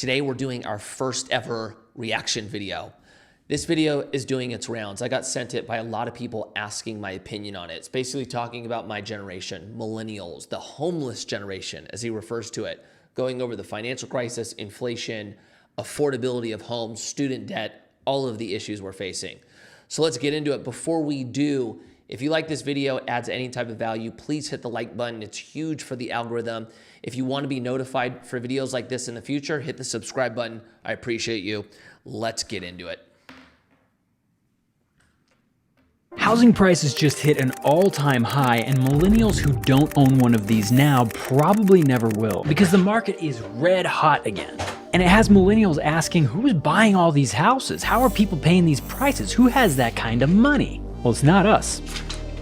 Today we're doing our first ever reaction video. This video is doing its rounds. I got sent it by a lot of people asking my opinion on it. It's basically talking about my generation, millennials, the homeless generation, as he refers to it, going over the financial crisis, inflation, affordability of homes, student debt, all of the issues we're facing. So let's get into it. Before we do, if you like this video, adds any type of value, please hit the like button. It's huge for the algorithm. If you want to be notified for videos like this in the future, hit the subscribe button. I appreciate you. Let's get into it. Housing prices just hit an all-time high, and millennials who don't own one of these now probably never will, because the market is red hot again. And it has millennials asking, who's buying all these houses? How are people paying these prices? Who has that kind of money? Well, it's not us.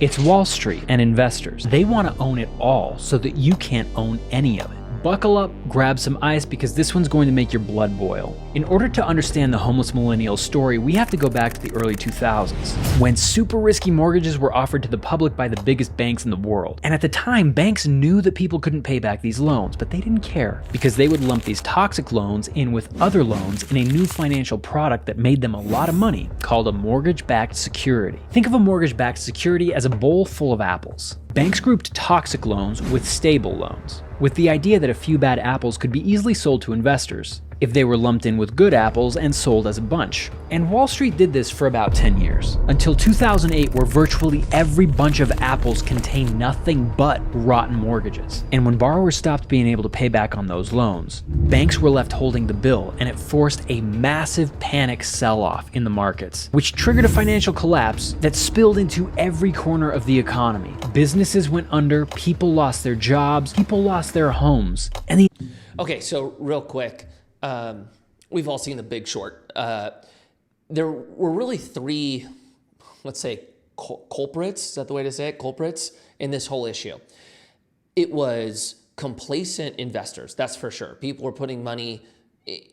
It's Wall Street and investors. They want to own it all so that you can't own any of it. Buckle up, grab some ice, because this one's going to make your blood boil. In order to understand the homeless millennial story, we have to go back to the early 2000s, when super risky mortgages were offered to the public by the biggest banks in the world. And at the time, banks knew that people couldn't pay back these loans, but they didn't care, because they would lump these toxic loans in with other loans in a new financial product that made them a lot of money, called a mortgage-backed security. Think of a mortgage-backed security as a bowl full of apples. Banks grouped toxic loans with stable loans, with the idea that a few bad apples could be easily sold to investors if they were lumped in with good apples and sold as a bunch. And Wall Street did this for about 10 years, until 2008, where virtually every bunch of apples contained nothing but rotten mortgages. And when borrowers stopped being able to pay back on those loans, banks were left holding the bill, and it forced a massive panic sell-off in the markets, which triggered a financial collapse that spilled into every corner of the economy. Businesses went under, people lost their jobs, people lost their homes, and Okay, so real quick, we've all seen The Big Short. There were really three, let's say, culprits, is that the way to say it? Culprits in this whole issue. It was complacent investors, that's for sure. People were putting money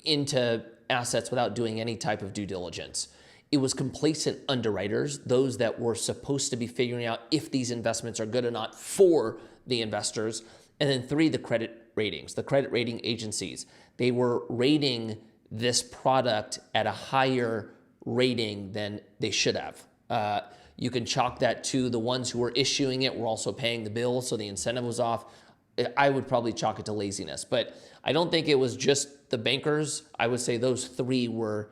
into assets without doing any type of due diligence. It was complacent underwriters, those that were supposed to be figuring out if these investments are good or not for the investors. And then three, the credit ratings, the credit rating agencies. They were rating this product at a higher rating than they should have. You can chalk that to the ones who were issuing it were also paying the bill, so the incentive was off. I would probably chalk it to laziness, but I don't think it was just the bankers. I would say those three were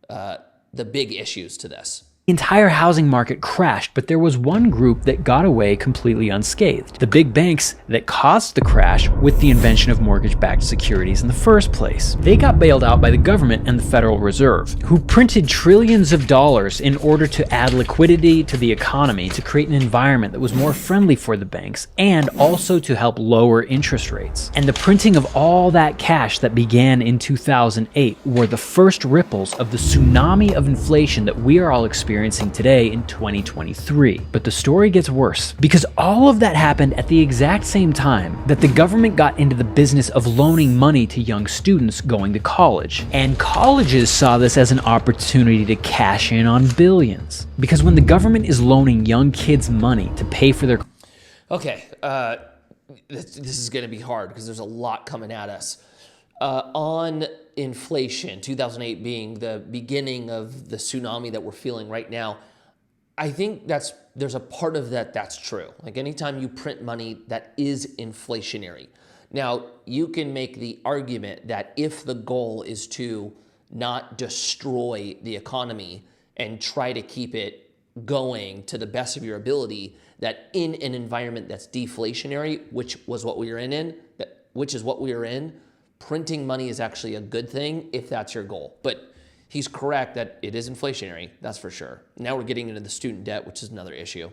the big issues to this. The entire housing market crashed, but there was one group that got away completely unscathed. The big banks that caused the crash with the invention of mortgage-backed securities in the first place. They got bailed out by the government and the Federal Reserve, who printed trillions of dollars in order to add liquidity to the economy to create an environment that was more friendly for the banks and also to help lower interest rates. And the printing of all that cash that began in 2008 were the first ripples of the tsunami of inflation that we are all experiencing today in 2023. But the story gets worse, because all of that happened at the exact same time that the government got into the business of loaning money to young students going to college. And colleges saw this as an opportunity to cash in on billions. Because when the government is loaning young kids money to pay for their... Okay, this is going to be hard because there's a lot coming at us. On inflation, 2008 being the beginning of the tsunami that we're feeling right now, I think there's a part of that's true. Like anytime you print money, that is inflationary. Now, you can make the argument that if the goal is to not destroy the economy and try to keep it going to the best of your ability, that in an environment that's deflationary, which is what we are in, printing money is actually a good thing if that's your goal. But he's correct that it is inflationary, that's for sure. Now we're getting into the student debt, which is another issue.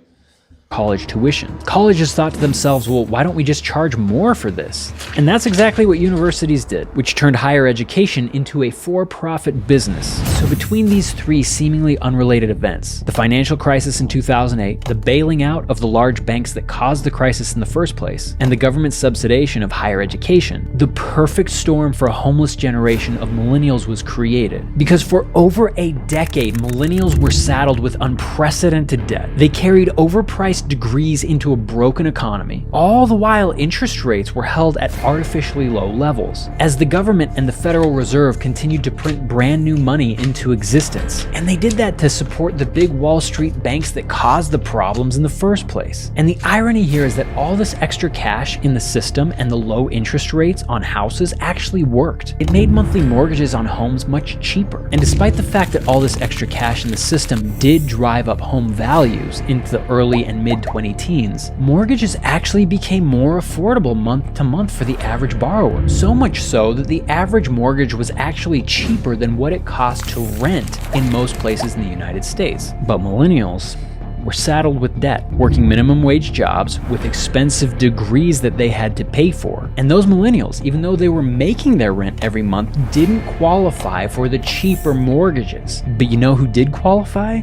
College tuition. Colleges thought to themselves, well, why don't we just charge more for this? And that's exactly what universities did, which turned higher education into a for-profit business. So between these three seemingly unrelated events, the financial crisis in 2008, the bailing out of the large banks that caused the crisis in the first place, and the government subsidization of higher education, the perfect storm for a homeless generation of millennials was created. Because for over a decade, millennials were saddled with unprecedented debt. They carried overpriced degrees into a broken economy, all the while interest rates were held at artificially low levels, as the government and the Federal Reserve continued to print brand new money into existence. And they did that to support the big Wall Street banks that caused the problems in the first place. And the irony here is that all this extra cash in the system and the low interest rates on houses actually worked. It made monthly mortgages on homes much cheaper. And despite the fact that all this extra cash in the system did drive up home values into the early and mid-2010s, mortgages actually became more affordable month to month for the average borrower. So much so that the average mortgage was actually cheaper than what it cost to rent in most places in the United States. But millennials were saddled with debt, working minimum wage jobs with expensive degrees that they had to pay for. And those millennials, even though they were making their rent every month, didn't qualify for the cheaper mortgages. But you know who did qualify?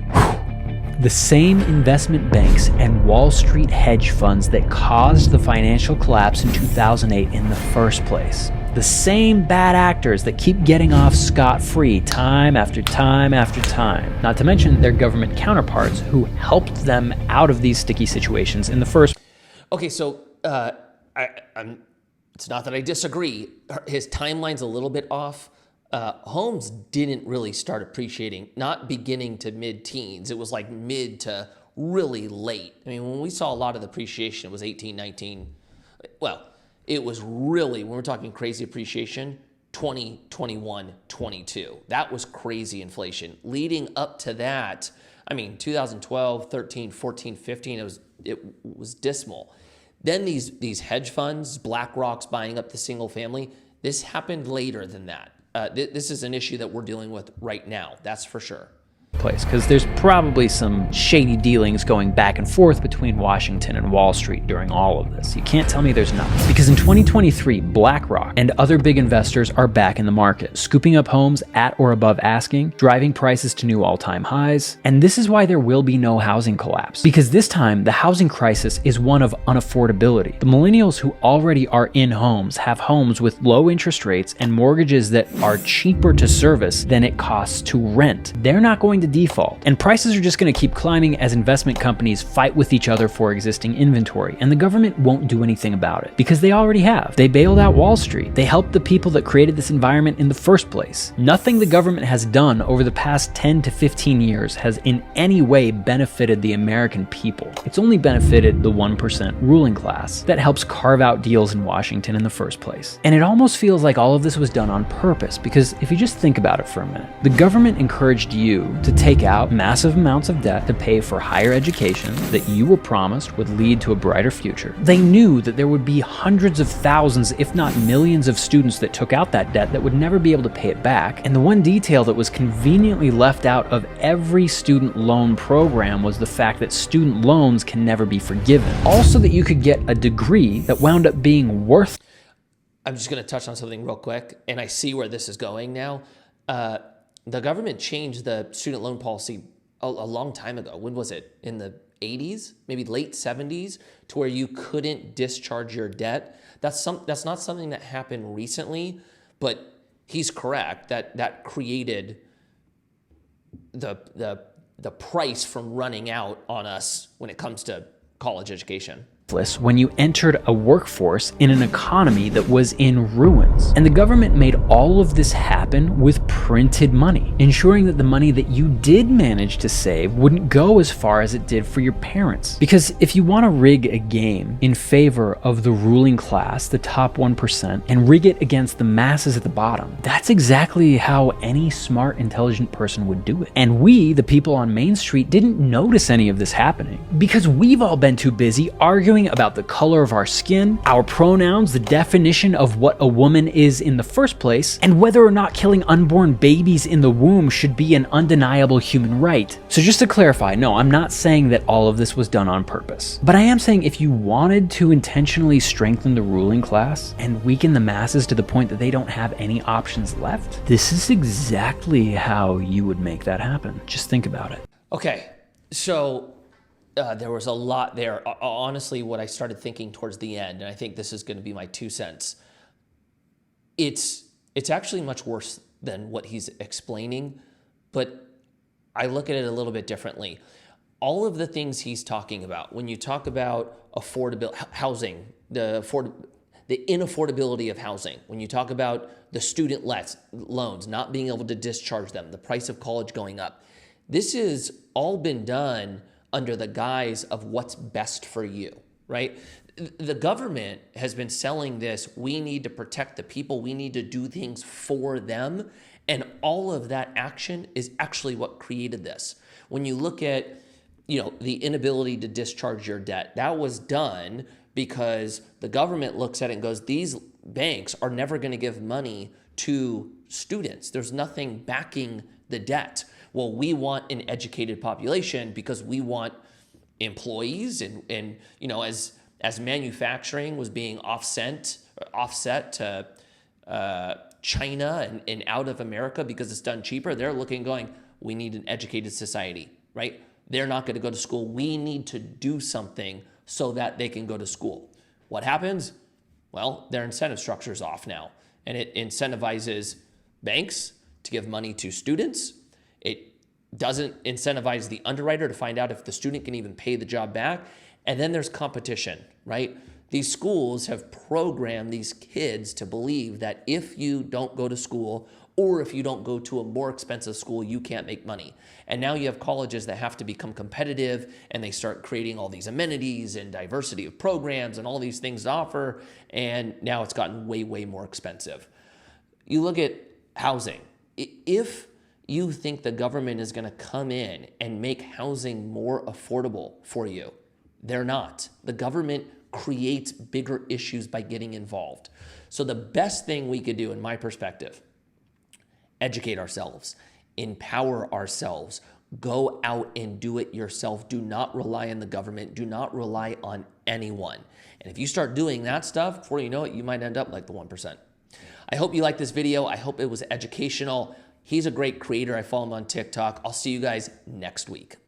The same investment banks and Wall Street hedge funds that caused the financial collapse in 2008 in the first place. The same bad actors that keep getting off scot-free time after time after time. Not to mention their government counterparts who helped them out of these sticky situations in the first. Okay, so it's not that I disagree. His timeline's a little bit off. Homes didn't really start appreciating, not beginning to mid-teens. It was like mid to really late. I mean, when we saw a lot of the appreciation, it was 18, 19. Well, it was really, when we're talking crazy appreciation, 20, 21, 22. That was crazy inflation. Leading up to that, I mean, 2012, 13, 14, 15, it was dismal. Then these hedge funds, BlackRock's buying up the single family, this happened later than that. This is an issue that we're dealing with right now, that's for sure. Place, because there's probably some shady dealings going back and forth between Washington and Wall Street during all of this. You can't tell me there's not. Because in 2023, BlackRock and other big investors are back in the market, scooping up homes at or above asking, driving prices to new all-time highs. And this is why there will be no housing collapse. Because this time, the housing crisis is one of unaffordability. The millennials who already are in homes have homes with low interest rates and mortgages that are cheaper to service than it costs to rent. They're not going to default, and prices are just going to keep climbing as investment companies fight with each other for existing inventory, and the government won't do anything about it because they already have. They bailed out Wall Street. They helped the people that created this environment in the first place. Nothing the government has done over the past 10 to 15 years has in any way benefited the American people. It's only benefited the 1% ruling class that helps carve out deals in Washington in the first place. And it almost feels like all of this was done on purpose, because if you just think about it for a minute, the government encouraged you to take out massive amounts of debt to pay for higher education that you were promised would lead to a brighter future. They knew that there would be hundreds of thousands, if not millions of students that took out that debt that would never be able to pay it back. And the one detail that was conveniently left out of every student loan program was the fact that student loans can never be forgiven. Also, that you could get a degree that wound up being worth. I'm just going to touch on something real quick, and I see where this is going now. The government changed the student loan policy a long time ago. When was it? In the 80s, maybe late 70s, to where you couldn't discharge your debt. That's not something that happened recently, but he's correct that created the price from running out on us when it comes to college education. When you entered a workforce in an economy that was in ruins. And the government made all of this happen with printed money, ensuring that the money that you did manage to save wouldn't go as far as it did for your parents. Because if you want to rig a game in favor of the ruling class, the top 1%, and rig it against the masses at the bottom, that's exactly how any smart, intelligent person would do it. And we, the people on Main Street, didn't notice any of this happening because we've all been too busy arguing about the color of our skin, our pronouns, the definition of what a woman is in the first place, and whether or not killing unborn babies in the womb should be an undeniable human right. So just to clarify, no, I'm not saying that all of this was done on purpose, but I am saying if you wanted to intentionally strengthen the ruling class and weaken the masses to the point that they don't have any options left, this is exactly how you would make that happen. Just think about it. Okay, so there was a lot there. Honestly, what I started thinking towards the end, and I think this is going to be my 2 cents, it's actually much worse than what he's explaining, but I look at it a little bit differently. all of the things he's talking about, when you talk about affordable housing, the inaffordability of housing, when you talk about the student loans, not being able to discharge them, the price of college going up, this has all been done under the guise of what's best for you, right? The government has been selling this, we need to protect the people, we need to do things for them, and all of that action is actually what created this. When you look at, the inability to discharge your debt, that was done because the government looks at it and goes, these banks are never going to give money to students. There's nothing backing the debt. Well, we want an educated population because we want employees and as manufacturing was being offset to China and out of America because it's done cheaper, they're looking going, we need an educated society, right? They're not going to go to school. We need to do something so that they can go to school. What happens? Well, their incentive structure is off now, and it incentivizes banks to give money to students. It doesn't incentivize the underwriter to find out if the student can even pay the job back. And then there's competition, right? These schools have programmed these kids to believe that if you don't go to school or if you don't go to a more expensive school, you can't make money. And now you have colleges that have to become competitive and they start creating all these amenities and diversity of programs and all these things to offer. And now it's gotten way, way more expensive. You look at housing. If you think the government is going to come in and make housing more affordable for you, they're not. The government creates bigger issues by getting involved. So the best thing we could do, in my perspective, educate ourselves, empower ourselves, go out and do it yourself. Do not rely on the government. Do not rely on anyone. And if you start doing that stuff, before you know it, you might end up like the 1%. I hope you liked this video. I hope it was educational. He's a great creator. I follow him on TikTok. I'll see you guys next week.